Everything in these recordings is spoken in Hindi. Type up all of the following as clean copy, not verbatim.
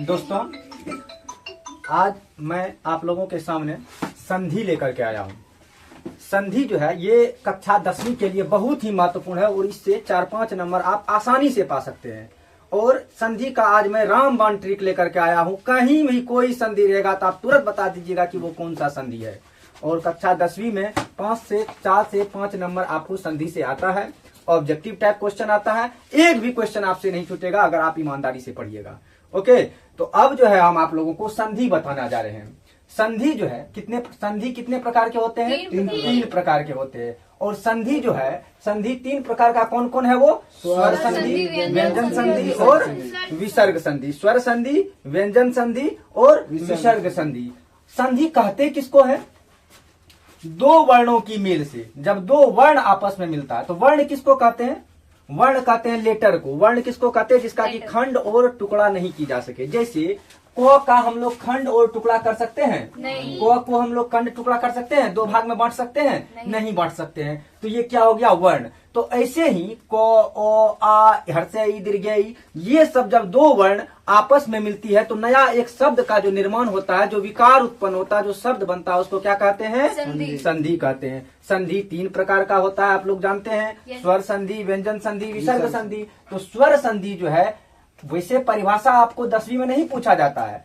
दोस्तों, आज मैं आप लोगों के सामने संधि लेकर के आया हूँ। संधि जो है ये कक्षा 10वीं के लिए बहुत ही महत्वपूर्ण है और इससे 4-5 नंबर आप आसानी से पा सकते हैं। और संधि का आज मैं रामबाण ट्रिक लेकर के आया हूँ। कहीं भी कोई संधि रहेगा तो आप तुरंत बता दीजिएगा कि वो कौन सा संधि है। और कक्षा 10वीं में 4 से 5 नंबर आपको संधि से आता है। ऑब्जेक्टिव टाइप क्वेश्चन आता है। एक भी क्वेश्चन आपसे नहीं छूटेगा अगर आप ईमानदारी से पढ़िएगा। ओके, तो अब जो है हम आप लोगों को संधि बताना जा रहे हैं। संधि जो है संधि कितने प्रकार के होते हैं? तीन प्रकार के होते हैं। और संधि जो है संधि 3 प्रकार का कौन कौन है? वो स्वर संधि, व्यंजन संधि और विसर्ग संधि। स्वर संधि, व्यंजन संधि और विसर्ग संधि। संधि कहते किसको है? 2 वर्णों की मेल से जब 2 वर्ण आपस में मिलता है तो वर्ण किसको कहते हैं? वर्ण कहते हैं लेटर को। वर्ण किसको कहते हैं? जिसका कि खंड और टुकड़ा नहीं की जा सके। जैसे क का हम लोग खंड और टुकड़ा कर सकते हैं? नहीं। क को हम लोग खंड टुकड़ा कर सकते हैं? 2 भाग में बांट सकते हैं? नहीं बांट सकते हैं। तो ये क्या हो गया? वर्ण। तो ऐसे ही क, ओ, आ, हर्षे, ई, दीर्घे, ई, ये सब जब 2 वर्ण आपस में मिलती है तो नया एक शब्द का जो निर्माण होता है, जो विकार उत्पन्न होता है, जो शब्द बनता है, उसको क्या कहते हैं? संधि कहते हैं। संधि 3 प्रकार का होता है, आप लोग जानते हैं। स्वर संधि, व्यंजन संधि, विसर्ग संधि। तो स्वर संधि जो है वैसे परिभाषा आपको 10वीं में नहीं पूछा जाता है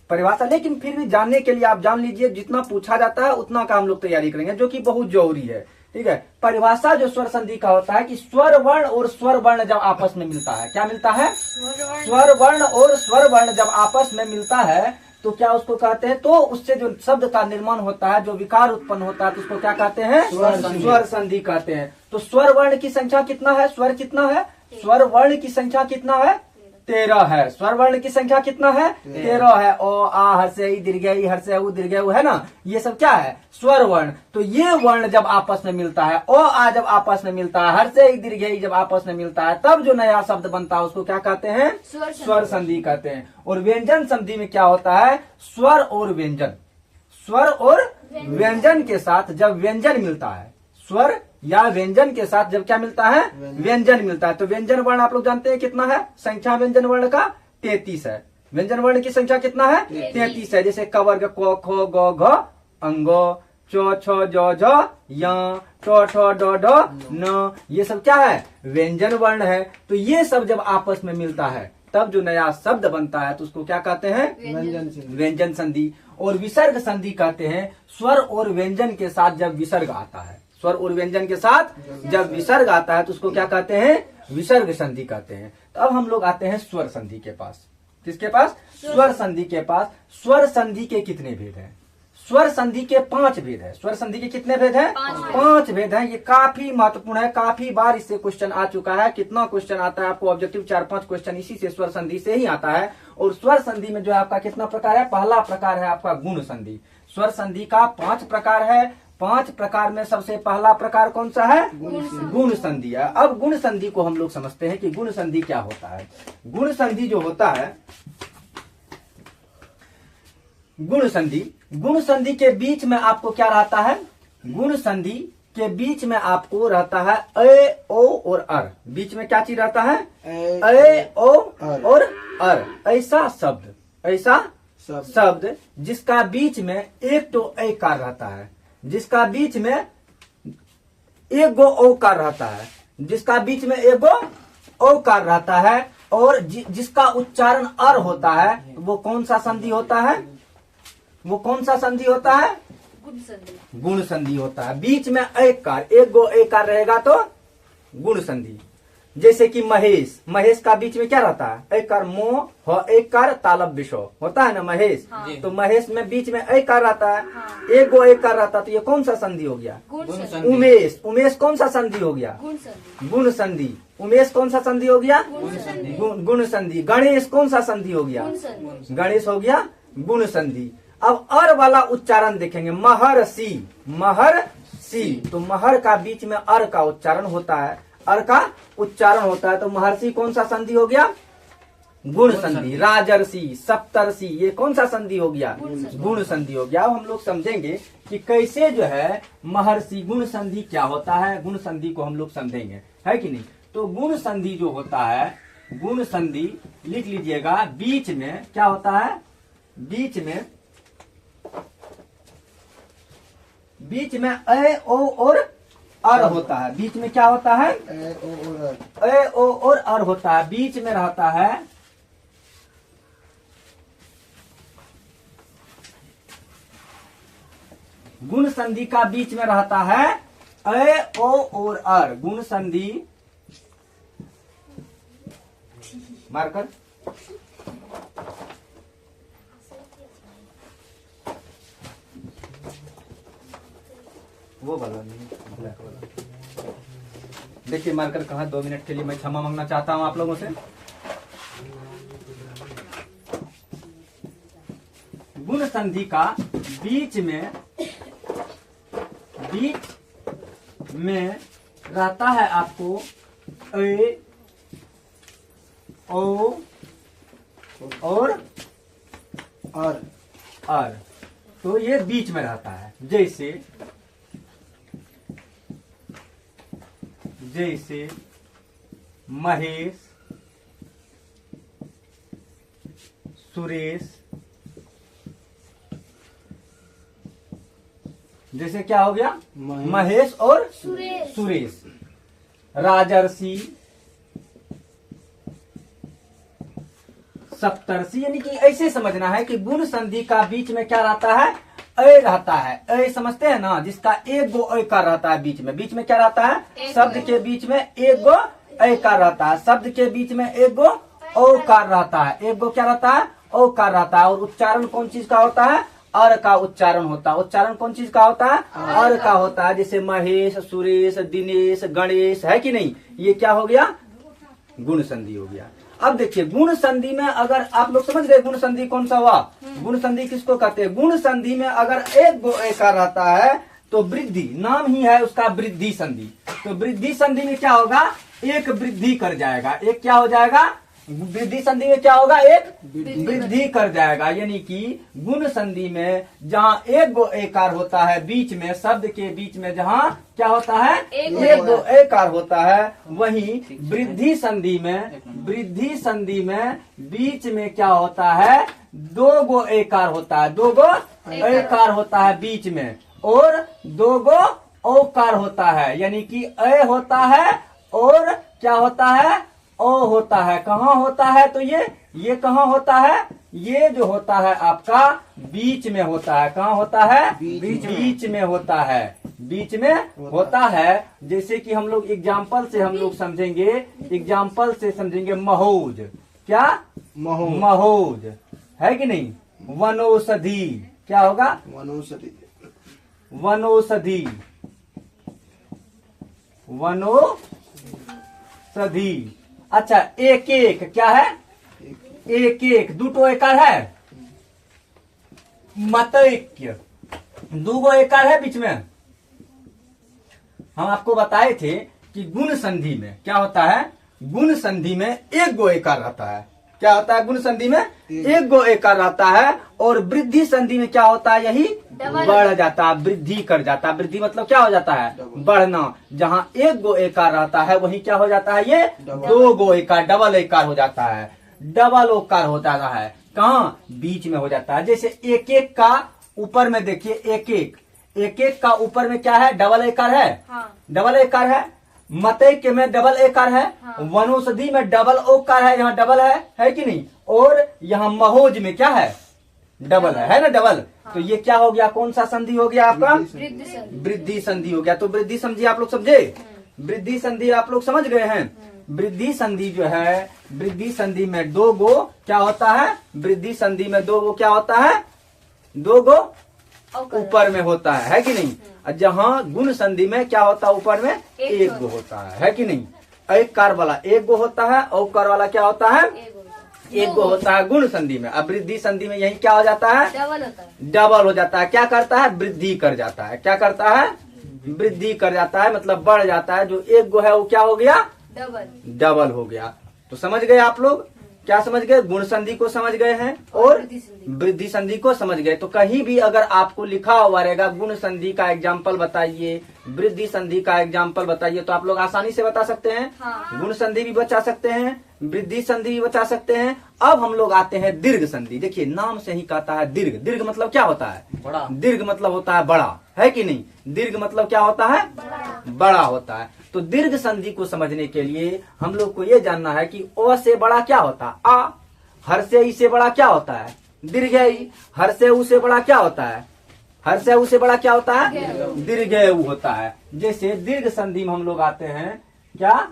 परिभाषा, लेकिन फिर भी जानने के लिए आप जान लीजिए। जितना पूछा जाता है उतना का हम लोग तैयारी करेंगे, जो कि बहुत जरूरी है। ठीक है। परिभाषा जो स्वर संधि का होता है कि स्वर वर्ण और स्वर वर्ण जब आपस में मिलता है, क्या मिलता है? स्वर वर्ण और स्वर वर्ण जब आपस में मिलता है तो क्या उसको कहते हैं? तो उससे जो शब्द का निर्माण होता है, जो विकार उत्पन्न होता है, तो उसको क्या कहते हैं? स्वर संधि कहते हैं। तो स्वर वर्ण की संख्या कितना है? स्वर कितना है? स्वर वर्ण की संख्या कितना है? 13 है। स्वर वर्ण की संख्या कितना है? 13 है। ओ, आ, हर्षे, ई, दीर्घे, ई, हर्षे, उ, दीर्घे, उ, है ना? ये सब क्या है? स्वर वर्ण। तो ये वर्ण जब आपस में मिलता है, ओ, आ जब आपस में मिलता है, हर्षे, ई, दीर्घे, ई जब आपस में मिलता है, तब जो नया शब्द बनता है उसको क्या कहते हैं? स्वर संधि कहते हैं। और व्यंजन संधि में क्या होता है? स्वर और व्यंजन। स्वर और व्यंजन के साथ जब व्यंजन मिलता है, स्वर या व्यंजन के साथ जब क्या मिलता है? व्यंजन मिलता है। तो व्यंजन वर्ण आप लोग जानते हैं कितना है? संख्या व्यंजन वर्ण का 33 है। व्यंजन वर्ण की संख्या कितना है? 33 है। जैसे कवर्ग, क, ख, ग, घ, अंगो, चो, छो, जो, झ, य, ठो, ठो, डो, ढ, न, ये सब क्या है? व्यंजन वर्ण है। तो ये सब जब आपस में मिलता है तब जो नया शब्द बनता है तो उसको क्या कहते हैं? व्यंजन संधि। और विसर्ग संधि कहते हैं स्वर और व्यंजन के साथ जब विसर्ग आता है। स्वर और व्यंजन के साथ जब विसर्ग आता है तो उसको क्या कहते हैं? विसर्ग संधि कहते हैं। तो अब हम लोग आते हैं स्वर संधि के पास। किसके पास? स्वर संधि के पास। स्वर संधि के कितने भेद हैं? स्वर संधि के 5 भेद है। स्वर संधि के कितने भेद हैं? 5 भेद हैं। ये काफी महत्वपूर्ण है। काफी बार इससे क्वेश्चन आ चुका है। कितना क्वेश्चन आता है आपको? ऑब्जेक्टिव 4-5 क्वेश्चन इसी से स्वर संधि से ही आता है। और स्वर संधि में जो है आपका कितना प्रकार है? पहला प्रकार है आपका गुण संधि। स्वर संधि का 5 प्रकार है। 5 प्रकार में सबसे पहला प्रकार कौन सा है? गुण संधि है। अब गुण संधि को हम लोग समझते हैं कि गुण संधि क्या होता है। गुण संधि जो होता है, गुण संधि के बीच में आपको क्या रहता है? गुण संधि के बीच में आपको रहता है ए, ओ और अर। बीच में क्या चीज रहता है? ए, ओ और अर। ऐसा शब्द जिसका बीच में एक तो ए कार रहता है, जिसका बीच में एक गो ओकार रहता है, जिसका बीच में एक गो ओकार रहता है, और जिसका उच्चारण अर होता है, वो कौन सा संधि होता है? वो कौन सा संधि होता है? गुण संधि होता है। बीच में एक कार, एक गो एकार रहेगा तो गुण संधि। जैसे कि महेश का बीच में क्या रहता है? एक कार मो, हो, एक कार तालब विशो होता है ना महेश। हाँ। तो महेश में बीच में एक कार रहता है। हाँ। एक गो एक कार रहता है। तो ये कौन सा संधि हो गया? उमेश कौन सा संधि हो गया? गुण संधि। उमेश कौन सा संधि हो गया? गुण संधि। गणेश कौन सा संधि हो गया? गणेश हो गया गुण संधि। अब अर वाला उच्चारण देखेंगे, महर्षि। तो महर का बीच में अर का उच्चारण होता है, अर का उच्चारण होता है। तो महर्षि कौन सा संधि हो गया? गुण संधि। राजर्षि, सप्तर्षि, ये कौन सा संधि हो गया? गुण संधि हो गया। अब हम लोग समझेंगे कि कैसे जो है महर्षि गुण संधि क्या होता है। गुण संधि को हम लोग समझेंगे, है कि नहीं? तो गुण संधि जो होता है, गुण संधि लिख लीजिएगा, बीच में क्या होता है, बीच में ए ओ और अर होता है। बीच में क्या होता है, ए ओ और अर होता है। बीच में रहता है गुण संधि का, बीच में रहता है ए ओ और अर। गुण संधि मार्कर वो वाला नहीं, ब्लैक वाला। देखिए मार्कर कहाँ, 2 मिनट के लिए मैं क्षमा मांगना चाहता हूं आप लोगों से। गुण संधि का बीच में रहता है आपको ए ओ और अर। तो ये बीच में रहता है। जैसे महेश, सुरेश, जैसे क्या हो गया, महेश और सुरेश। राजर्षि, सप्तर्षि, यानी कि ऐसे समझना है कि गुण संधि का बीच में क्या रहता है, ए रहता है। ए समझते हैं ना, जिसका एक गो ए कार रहता है बीच में क्या रहता है, शब्द के बीच में एक गो ए कार रहता है। शब्द के बीच में एक गो ओ कार रहता है। एक गो क्या रहता है, ओ कार रहता है। और उच्चारण कौन चीज का होता है, अर का उच्चारण होता है। उच्चारण कौन चीज का होता है, अर का होता है। जैसे महेश, सुरेश, दिनेश, गणेश, है कि नहीं। ये क्या हो गया, गुण संधि हो गया। अब देखिए गुण संधि में अगर आप लोग समझ गए गुण संधि कौन सा हुआ, गुण संधि किसको कहते हैं। गुण संधि में अगर एक गो एकार रहता है तो वृद्धि, नाम ही है उसका वृद्धि संधि। तो वृद्धि संधि में क्या होगा, एक वृद्धि कर जाएगा। एक क्या हो जाएगा, वृद्धि संधि में क्या होगा, एक वृद्धि कर जाएगा। यानी कि गुण संधि में जहां एक गो एकार होता है बीच में, शब्द के बीच में जहां क्या होता है, एक गो एकार होता है, वहीं वृद्धि संधि में बीच में क्या होता है, 2 गो एकार होता है। 2 गो एकार होता है बीच में, और 2 गो ओकार होता है। यानी कि ए होता है और क्या होता है, ओ होता है। कहाँ होता है, तो ये कहाँ होता है, ये जो होता है आपका बीच में होता है। कहाँ होता है, बीच में होता है, बीच में होता है। जैसे कि हम लोग एग्जाम्पल से हम लोग समझेंगे महौज। क्या, महौज है कि नहीं। वनौषधि क्या होगा, वनौषधि। अच्छा, एक एक क्या है, एक एक 2 एकार है। मतैक्य 2 गो एकार है बीच में। हम आपको बताए थे कि गुण संधि में क्या होता है, गुण संधि में 1 गो एकार रहता है। क्या होता है, गुण संधि में 1 गो एकार रहता है। और वृद्धि संधि में क्या होता है, यही बढ़ जाता है, वृद्धि कर जाता है। वृद्धि मतलब क्या हो जाता है, बढ़ना। जहाँ 1 गो एकार रहता है वहीं क्या हो जाता है, ये 2 गो एकार, डबल एकार हो जाता है, डबल ओकार हो जाता है। कहाँ, बीच में हो जाता है। जैसे एक एक का ऊपर में देखिए, एक एक का ऊपर में क्या है, डबल एकार है। डबल एकार है। मतैक्य में डबल एकार है। वनौषधि में डबल ओकार है, यहाँ डबल है कि नहीं। और यहाँ महोज में क्या है, डबल है ना, डबल। तो ये क्या हो गया, कौन सा संधि हो गया आपका, वृद्धि संधि हो गया। तो वृद्धि संधि आप लोग समझे, वृद्धि संधि आप लोग समझ गए हैं। वृद्धि संधि जो है, वृद्धि संधि में 2 गो क्या होता है, वृद्धि संधि में 2 गो क्या होता है, 2 गो ऊपर में होता है कि नहीं। जहाँ गुण संधि में क्या होता है, ऊपर में 1 गो होता है कि नहीं। एक कार वाला 1 गो होता है, औकार वाला क्या होता है, 1 गो होता है गुण संधि में। अब वृद्धि संधि में यही क्या हो जाता है, डबल हो जाता है। क्या करता है, वृद्धि कर जाता है। क्या करता है, वृद्धि कर जाता है, मतलब बढ़ जाता है। जो 1 गो है वो क्या हो गया, डबल हो गया। तो समझ गए आप लोग, क्या समझ गए, गुण संधि को समझ गए हैं और वृद्धि संधि को समझ गए। तो कहीं भी अगर आपको लिखा हुआ रहेगा गुण संधि का एग्जाम्पल बताइए, वृद्धि संधि का एग्जाम्पल बताइए, तो आप लोग आसानी से बता सकते हैं। गुण संधि भी बता सकते हैं, वृद्धि संधि भी बचा सकते हैं। अब हम लोग आते हैं दीर्घ संधि। देखिए नाम से ही कहता है दीर्घ। दीर्घ मतलब क्या होता है? बड़ा। दीर्घ मतलब होता है बड़ा, है कि नहीं? दीर्घ मतलब क्या होता है? बड़ा होता है। तो दीर्घ संधि को समझने के लिए हम लोग को ये जानना है कि अ से बड़ा क्या होता है? आ। हर से ई से बड़ा क्या होता है? दीर्घ ई। हर से उ से बड़ा क्या होता है? हर से उ से बड़ा क्या होता है? दीर्घ उ होता है। जैसे दीर्घ संधि में हम लोग आते हैं क्या?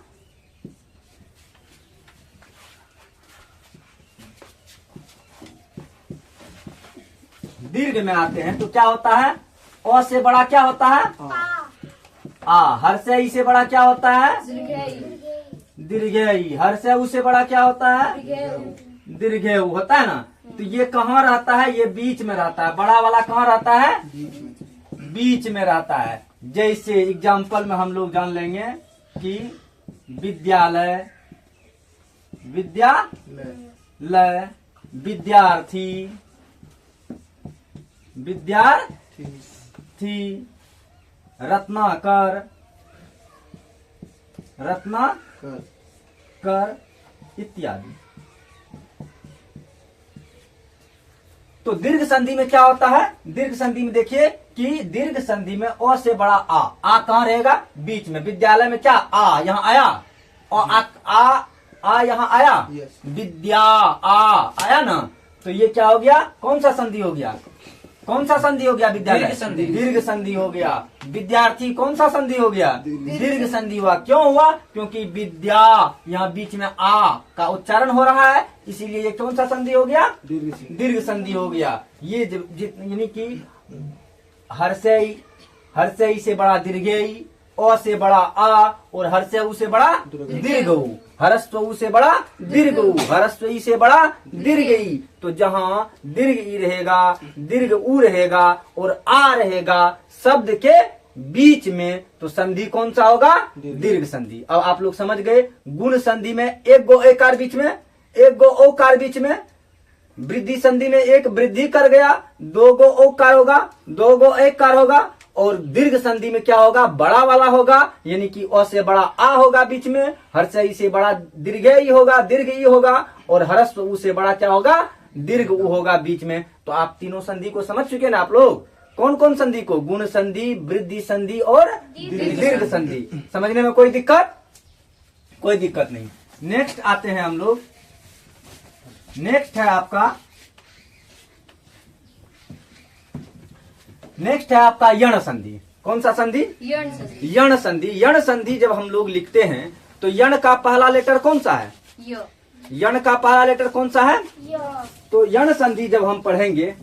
दीर्घ में आते हैं तो क्या होता है? अ से बड़ा क्या होता है? आ। हर से ई से बड़ा क्या होता है? दीर्घ ई। हर से उ से बड़ा क्या होता है? दीर्घ उ होता है ना। तो ये कहाँ रहता है? ये बीच में रहता है। बड़ा वाला कहाँ रहता है? बीच में रहता है। जैसे एग्जाम्पल में हम लोग जान लेंगे कि विद्यालय, विद्यालय, विद्यार्थी, विद्यार्थी, रत्नाकर, रत्नाकर इत्यादि। तो दीर्घ संधि में क्या होता है? दीर्घ संधि में देखिए कि दीर्घ संधि में अ से बड़ा आ कहाँ रहेगा? बीच में। विद्यालय में क्या? आ यहाँ आया और आ यहाँ आया। विद्या आ आया ना। तो ये क्या हो गया? कौन सा संधि हो गया? कौन सा संधि हो गया? विद्यालय दीर्घ संधि। दीर्घ संधि हो गया। विद्यार्थी कौन सा संधि हो गया? दीर्घ संधि हुआ। क्यों हुआ? क्योंकि विद्या यहाँ बीच में आ का उच्चारण हो रहा है, इसीलिए ये कौन सा संधि हो गया? दीर्घ संधि हो गया। ये यानी कि हर से ई से बड़ा दीर्घ ई, अ से बड़ा आ और हर से उ से बड़ा दीर्घ उ, हरस्व उ से बड़ा दीर्घ उ, हरस्व ई से बड़ा दीर्घ ई। तो जहाँ दीर्घ ई रहेगा, दीर्घ उ रहेगा और आ रहेगा शब्द के बीच में, तो संधि कौन सा होगा? दीर्घ संधि। अब आप लोग समझ गए। गुण संधि में एक गो एकार बीच में, एक गो ओकार बीच में। वृद्धि संधि में एक वृद्धि कर गया, दो गो ओकार होगा, दो गो एकार होगा। और दीर्घ संधि में क्या होगा? बड़ा वाला होगा, यानी कि अ से बड़ा आ होगा बीच में, हर से ई से बड़ा दीर्घ ई होगा, दीर्घ ई होगा, और हरस्व उ से बड़ा क्या होगा? दीर्घ उ होगा बीच में। तो आप तीनों संधि को समझ चुके ना आप लोग? कौन कौन संधि को? गुण संधि, वृद्धि संधि और दीर्घ संधि। समझने में कोई दिक्कत? कोई दिक्कत नहीं। नेक्स्ट आते हैं हम लोग। नेक्स्ट है आपका यण संधि। कौन सा संधि? यण संधि। यण संधि जब हम लोग लिखते हैं तो यण का पहला लेटर कौन सा है? यण का पहला लेटर कौन सा है? तो यण संधि जब हम पढ़ेंगे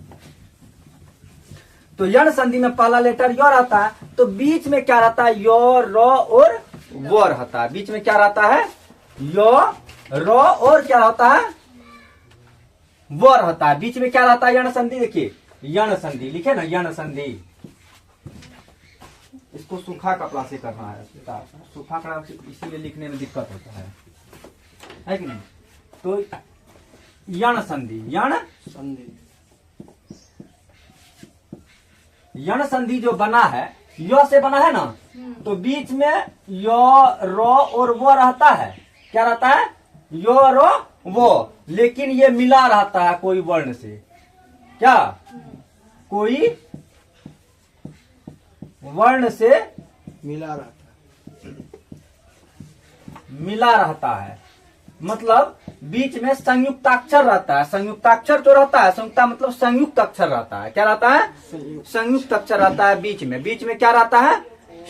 तो यण संधि में पहला लेटर य रहता है, तो बीच में क्या रहता है? यो, र और व रहता है। बीच में क्या रहता है? यो, र और क्या रहता है? व रहता है। बीच में क्या रहता है? यण संधि। देखिए यण संधि लिखे ना, यण संधि। इसको सूखा कपड़ा से करना है, सूखा कपड़ा इसीलिए लिखने में दिक्कत होता है कि नहीं? तो यण संधि, यण संधि जो बना है, यो से बना है ना, तो बीच में यो, रो और वो रहता है। क्या रहता है? यो, रो, वो। लेकिन ये मिला रहता है कोई वर्ण से। क्या? कोई वर्ण से मिला रहता है। मतलब बीच में संयुक्ताक्षर रहता है। संयुक्ताक्षर जो रहता है, संयुक्ता मतलब संयुक्त अक्षर रहता है। क्या रहता है? संयुक्त अक्षर रहता है बीच में। बीच में क्या रहता है?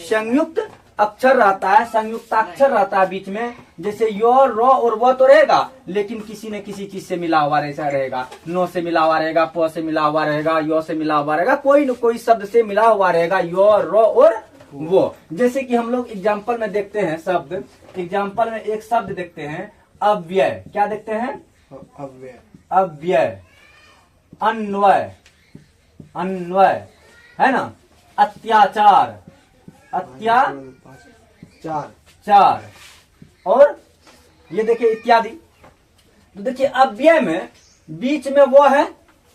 संयुक्त अक्षर रहता है, संयुक्ताक्षर रहता है बीच में। जैसे यो, रो और वो तो रहेगा, लेकिन किसी न किसी चीज से मिला हुआ ऐसा रहेगा। नो से मिला हुआ रहेगा, प से मिला हुआ रहेगा, यो से मिला हुआ रहेगा, कोई न कोई शब्द से मिला हुआ रहेगा। यो, रो और वो। जैसे कि हम लोग एग्जाम्पल में देखते हैं शब्द, एग्जाम्पल में एक शब्द देखते हैं अव्यय। क्या देखते हैं? अव्यय, अन्वय, अन्वय है ना, अत्याचार, अत्याचार, और ये देखिए इत्यादि। तो देखिए अव्यय में बीच में वो है,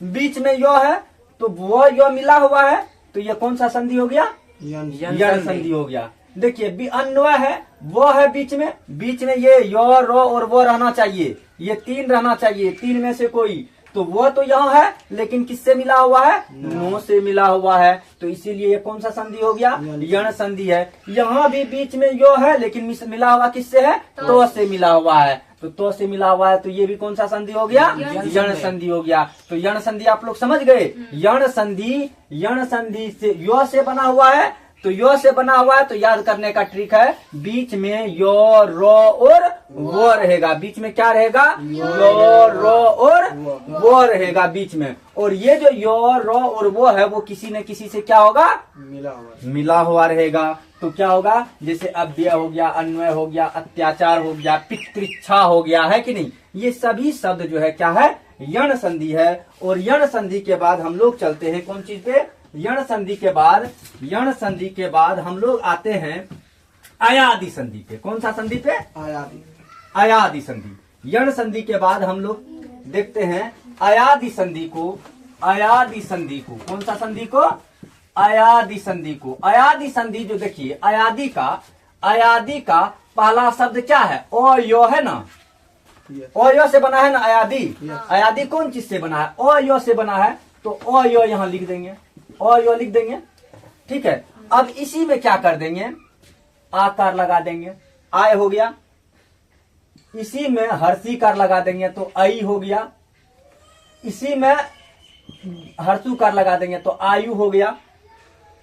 बीच में यो है, तो वो यो मिला हुआ है, तो ये कौन सा संधि हो गया? यण संधि हो गया। देखिए अन्वय है, वो है बीच में ये यो रो और वो रहना चाहिए, ये तीन रहना चाहिए, तीन में से कोई, तो वो तो यहाँ है लेकिन किससे मिला हुआ है? नो से मिला हुआ है, तो इसीलिए ये कौन सा संधि हो गया? यण संधि है। यहाँ भी बीच में यो है लेकिन मिला हुआ किससे है? तो से मिला हुआ है, तो से मिला हुआ है, तो ये भी कौन सा संधि हो गया? यण संधि हो गया। तो यण संधि आप लोग समझ गए। यण संधि से यो से बना हुआ है, तो यो से बना हुआ है तो याद करने का ट्रिक है, बीच में यो रो और वो रहेगा। बीच में क्या रहेगा? यो रो और वो रहेगा बीच में। और ये जो यो रो और वो है वो किसी न किसी से क्या होगा? मिला हुआ रहेगा। तो क्या होगा? जैसे अव्यय हो गया, अन्वय हो गया, अत्याचार हो गया, पितृच्छा हो गया, है कि नहीं? ये सभी शब्द जो है क्या है? यण संधि है। और यण संधि के बाद हम लोग चलते हैं कौन चीज पे? यण संधि के बाद हम लोग आते हैं अयादि संधि पे। कौन सा संधि पे? अयादि संधि। यण संधि के बाद हम लोग देखते हैं अयादि संधि को। कौन सा संधि को? अयादि संधि को। अयादि संधि जो देखिए, अयादि का पहला शब्द क्या है? ओ यो है ना, ओ यो से बना है ना अयादि। अयादि कौन चीज से बना है? ओ यो से बना है, तो ओ यो यहाँ लिख देंगे, ओ यो लिख देंगे, ठीक है। अब इसी में क्या कर देंगे? आकार लगा देंगे, आय हो गया। इसी में हर्षीकार लगा देंगे तो आई हो गया। इसी में हर्षुकार लगा देंगे तो आयु हो गया।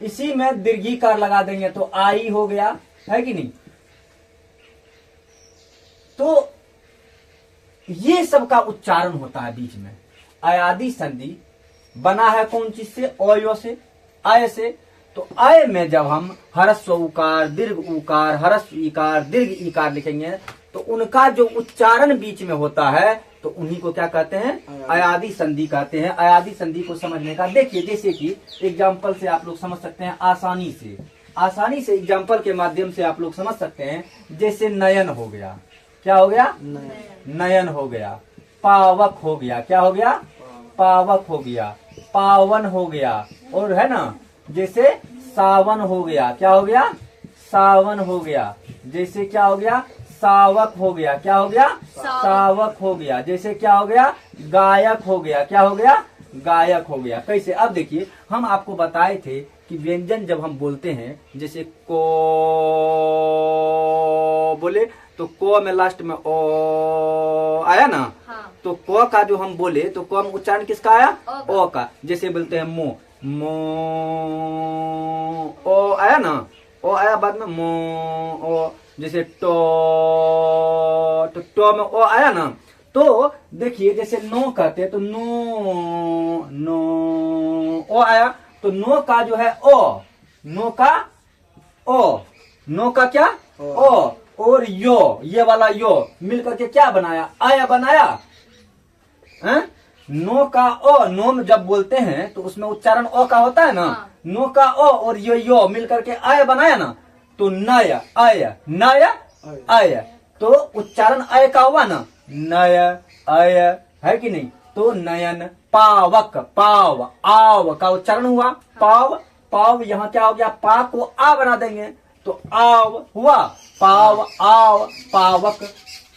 इसी में दीर्घीकार लगा देंगे तो आई हो गया, है कि नहीं? तो ये सब का उच्चारण होता है बीच में। अयादि संधि बना है कौन चीज से? ओयो से, आय से। तो आय में जब हम ह्रस्व उकार, दीर्घ उकार, ह्रस्व इकार, दीर्घ इकार लिखेंगे तो उनका जो उच्चारण बीच में होता है तो उन्हीं को क्या कहते हैं? अयादि संधि कहते हैं। अयादि संधि को समझने का देखिए, जैसे कि एग्जाम्पल से आप लोग समझ सकते हैं, आसानी से एग्जाम्पल के माध्यम से आप लोग समझ सकते हैं। जैसे नयन हो गया, क्या हो गया? नयन हो गया। पावक हो गया, क्या हो गया? पावक हो गया। पावन हो गया। और है ना, जैसे सावन हो गया, क्या हो गया? सावन हो गया। जैसे क्या हो गया? सावक हो गया, क्या हो गया? सावक हो गया। जैसे क्या हो गया? गायक हो गया, क्या हो गया? गायक हो गया। कैसे? अब देखिए, हम आपको बताए थे कि व्यंजन जब हम बोलते हैं, जैसे को बोले तो को में लास्ट में ओ आया ना, हाँ। तो को का जो हम बोले तो को में उच्चारण किसका आया? ओ का। जैसे बोलते हैं मो ओ आया ना, ओ आया बाद में मो ओ। जैसे टो में ओ आया ना, तो देखिए जैसे नो कहते हैं तो नो ओ आया, तो नो का जो है ओ, नो का ओ, नो का क्या? ओ। और यो, ये वाला यो मिलकर के क्या बनाया? आया बनाया, है? नो का ओ, नो में जब बोलते हैं तो उसमें उच्चारण ओ का होता है ना, हाँ। नो का ओ और यो मिलकर के आय बनाया ना, तो नय आय, नय आय, तो उच्चारण आय का हुआ ना, नय आय, है कि नहीं? तो नयन। पावक, पाव, आव का उच्चारण हुआ, पाव, पाव यहाँ क्या हो गया? पा को आ बना देंगे तो आव हुआ, पाव आव, पावक।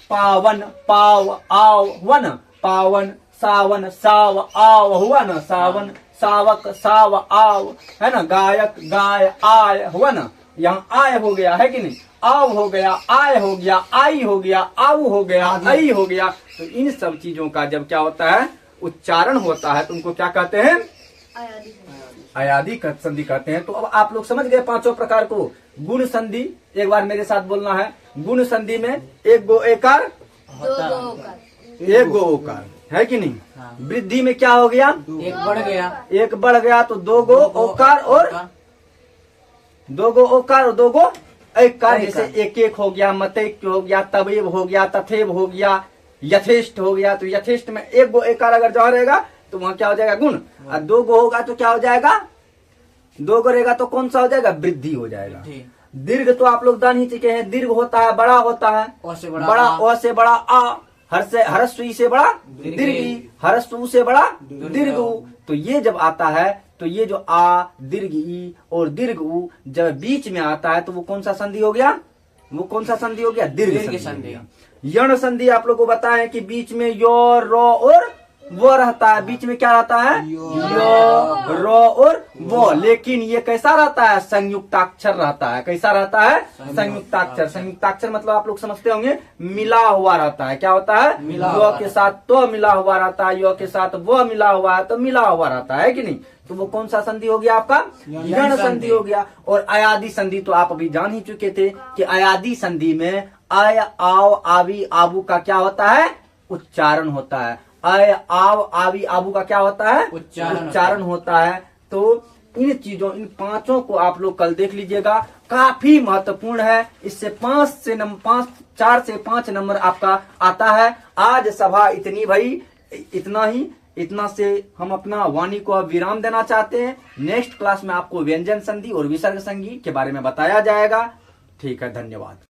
पावन, पाव आव हुआ ना, पावन। सावन, साव आव हुआ ना, सावन। सावक, साव आव, है ना। गायक, गाय आय हुआ ना, यहाँ आय हो गया, है कि नहीं? आव हो गया, आय हो गया, आई हो गया, आऊ हो गया, आई हो गया। तो इन सब चीजों का जब क्या होता है? उच्चारण होता है तो उनको क्या कहते हैं? अयादि संधि कहते हैं। तो अब आप लोग समझ गए पांचों प्रकार को। गुण संधि, एक बार मेरे साथ बोलना है। गुण संधि में एक गो एकार, एक गो ओकार, है कि नहीं? हाँ। वृद्धि में क्या हो गया? एक बढ़ गया तो दो गो ओकार और दो गो ओकार और दो गो एकार। जैसे एक एक हो गया, मतैक्य हो गया, तवेव हो गया, तथेव हो गया, यथेष्ट हो गया। तो यथेष्ट में एक गो एकार अगर जहाँ रहेगा तो वहाँ क्या हो जाएगा? गुण। और दो गो होगा तो क्या हो जाएगा? दो गो रहेगा तो कौन सा हो जाएगा? वृद्धि हो जाएगा। दीर्घ तो आप लोग जान ही चुके हैं, दीर्घ होता है, बड़ा होता है, बड़ा ओ से बड़ा आ, ह्रस्व ई से बड़ा दीर्घ, ह्रस्व ऊ से बड़ा दीर्घ। तो ये जब आता है तो ये जो आ, दीर्घ ई और दीर्घ उ जब बीच में आता है तो वो कौन सा संधि हो गया? वो कौन सा संधि हो गया? दीर्घ संधि। यण संधि आप लोगों को बताएं कि बीच में यो, रो और वो रहता है। बीच में क्या रहता है? यो, रो और वो। लेकिन ये कैसा रहता है? संयुक्ताक्षर रहता है। कैसा रहता है? संयुक्ताक्षर। संयुक्ताक्षर मतलब आप लोग समझते होंगे मिला हुआ रहता है। क्या होता है? यो के साथ तो मिला हुआ रहता है, यो के साथ वो मिला हुआ है तो मिला हुआ रहता है कि नहीं? तो वो कौन सा संधि हो गया आपका? यण संधि हो गया। और अयादि संधि तो आप अभी जान ही चुके थे कि अयादि संधि में अय, आव, आवी, आबू का क्या होता है? उच्चारण होता है। अय, आव, आवी, आबू का क्या होता है? उच्चारण होता है। तो इन चीजों, इन पांचों को आप लोग कल देख लीजिएगा, काफी महत्वपूर्ण है। इससे 4 से 5 नंबर आपका आता है। आज सभा इतनी भाई, इतना से हम अपना वाणी को अब विराम देना चाहते हैं। नेक्स्ट क्लास में आपको व्यंजन संधि और विसर्ग संधि के बारे में बताया जाएगा। ठीक है, धन्यवाद।